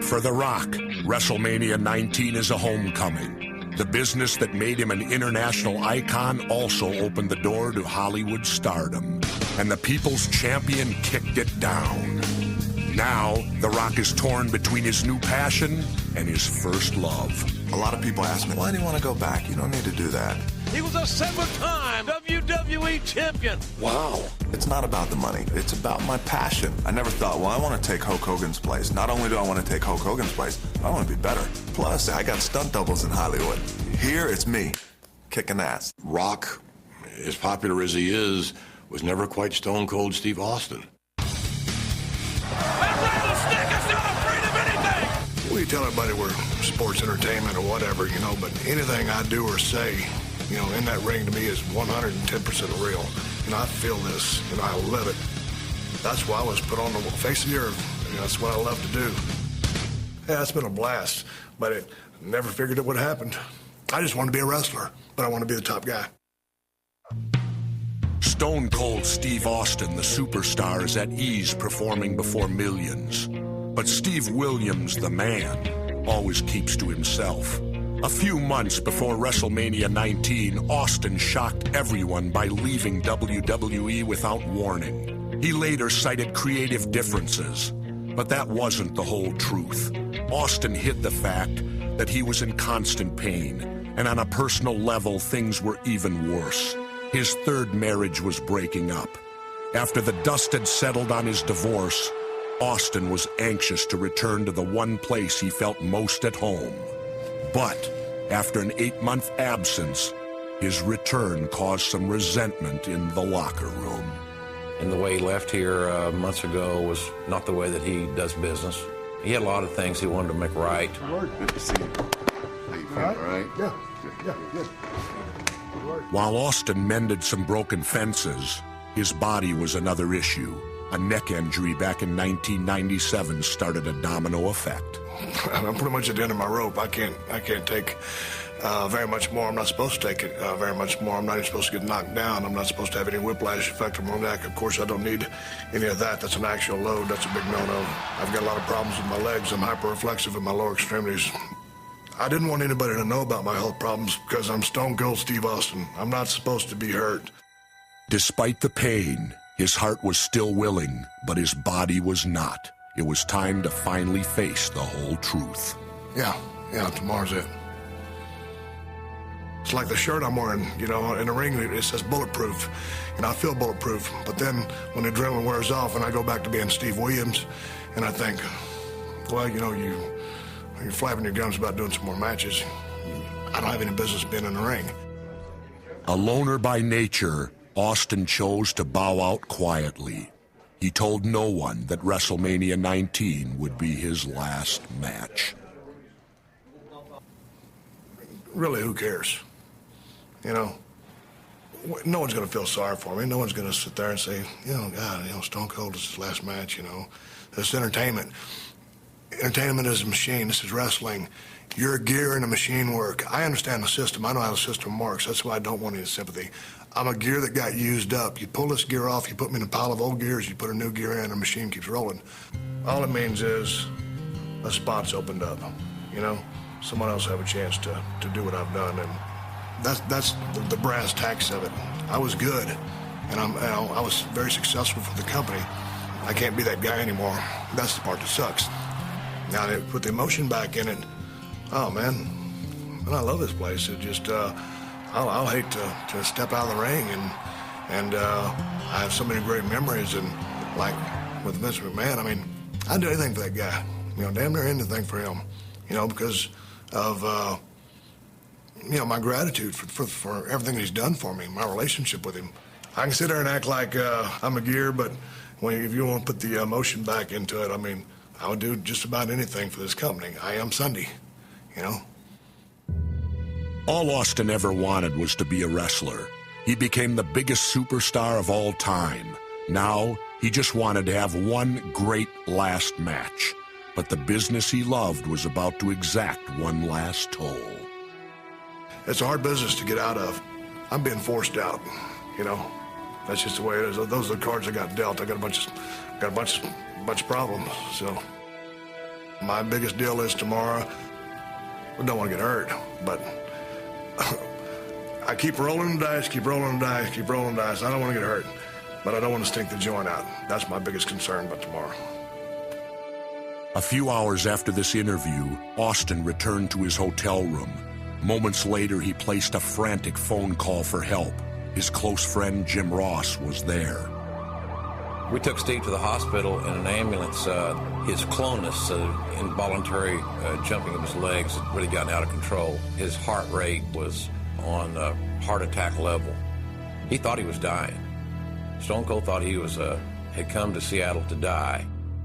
For The Rock, WrestleMania 19 is a homecoming. The business that made him an international icon also opened the door to Hollywood stardom. And the People's Champion kicked it down. Now, The Rock is torn between his new passion and his first love. A lot of people ask me, why do you want to go back? You don't need to do that. He was a 7-time WWE champion. Wow. It's not about the money. It's about my passion. I never thought, well, I want to take Hulk Hogan's place. Not only do I want to take Hulk Hogan's place, I want to be better. Plus, I got stunt doubles in Hollywood. Here, it's me, kicking ass. Rock, as popular as he is, was never quite Stone Cold Steve Austin. That rattlesnake is not afraid of anything. We tell everybody we're sports entertainment or whatever, you know, but anything I do or say, you know, in that ring to me is 110% real. You know, I feel this, you know, I live it. That's why I was put on the face of the earth. You know, that's what I love to do. Yeah, it's been a blast, but it never figured it would happen. I just wanted to be a wrestler, but I want to be the top guy. Stone Cold Steve Austin, the superstar, is at ease performing before millions. But Steve Williams, the man, always keeps to himself. A few months before WrestleMania 19, Austin shocked everyone by leaving WWE without warning. He later cited creative differences, but that wasn't the whole truth. Austin hid the fact that he was in constant pain, and on a personal level, things were even worse. His third marriage was breaking up. After the dust had settled on his divorce, Austin was anxious to return to the one place he felt most at home. But after an 8-month absence, his return caused some resentment in the locker room. And the way he left here months ago was not the way that he does business. He had a lot of things he wanted to make right. Good to see you. How you feeling, all right? Yeah, good. While Austin mended some broken fences, his body was another issue. A neck injury back in 1997 started a domino effect. I'm pretty much at the end of my rope. I can't take very much more. I'm not supposed to take it very much more. I'm not even supposed to get knocked down. I'm not supposed to have any whiplash effect on my neck. Of course, I don't need any of that. That's an actual load. That's a big no-no. I've got a lot of problems with my legs. I'm hyper-reflexive in my lower extremities. I didn't want anybody to know about my health problems because I'm Stone Cold Steve Austin. I'm not supposed to be hurt. Despite the pain, his heart was still willing, but his body was not. It was time to finally face the whole truth. Yeah, tomorrow's it. It's like the shirt I'm wearing, you know, in the ring, it says bulletproof. And I feel bulletproof. But then when the adrenaline wears off and I go back to being Steve Williams, and I think, well, you know, you're flapping your gums about doing some more matches. I don't have any business being in the ring. A loner by nature, Austin chose to bow out quietly. He told no one that WrestleMania 19 would be his last match. Really, who cares? You know, no one's going to feel sorry for me. No one's going to sit there and say, you know, God, you know, Stone Cold is his last match, you know. It's entertainment. Entertainment is a machine. This is wrestling. Your gear and the machine work. I understand the system. I know how the system works. That's why I don't want any sympathy. I'm a gear that got used up. You pull this gear off, you put me in a pile of old gears, you put a new gear in, and the machine keeps rolling. All it means is a spot's opened up, you know? Someone else have a chance to do what I've done, and that's the brass tacks of it. I was good, and I was very successful for the company. I can't be that guy anymore. That's the part that sucks. Now they put the emotion back in it. Oh man, I love this place. It just I'll hate to step out of the ring, and I have so many great memories, and like with Vince McMahon, I mean, I'd do anything for that guy. You know, damn near anything for him. You know, because of you know, my gratitude for everything he's done for me, my relationship with him. I can sit there and act like I'm a gear, but if you want to put the emotion back into it, I mean, I would do just about anything for this company. I am Sunday, you know. All Austin ever wanted was to be a wrestler. He became the biggest superstar of all time. Now, he just wanted to have one great last match. But the business he loved was about to exact one last toll. It's a hard business to get out of. I'm being forced out, you know. That's just the way it is. Those are the cards I got dealt. I got a bunch of problems, so. My biggest deal is tomorrow, I don't want to get hurt, but I keep rolling the dice, keep rolling the dice, keep rolling the dice. I don't want to get hurt, but I don't want to stink the joint out. That's my biggest concern about tomorrow. A few hours after this interview, Austin returned to his hotel room. Moments later, he placed a frantic phone call for help. His close friend, Jim Ross, was there. We took Steve to the hospital in an ambulance. His clonus, involuntary jumping of his legs, had really gotten out of control. His heart rate was on heart attack level. He thought he was dying. Stone Cold thought he was had come to Seattle to die.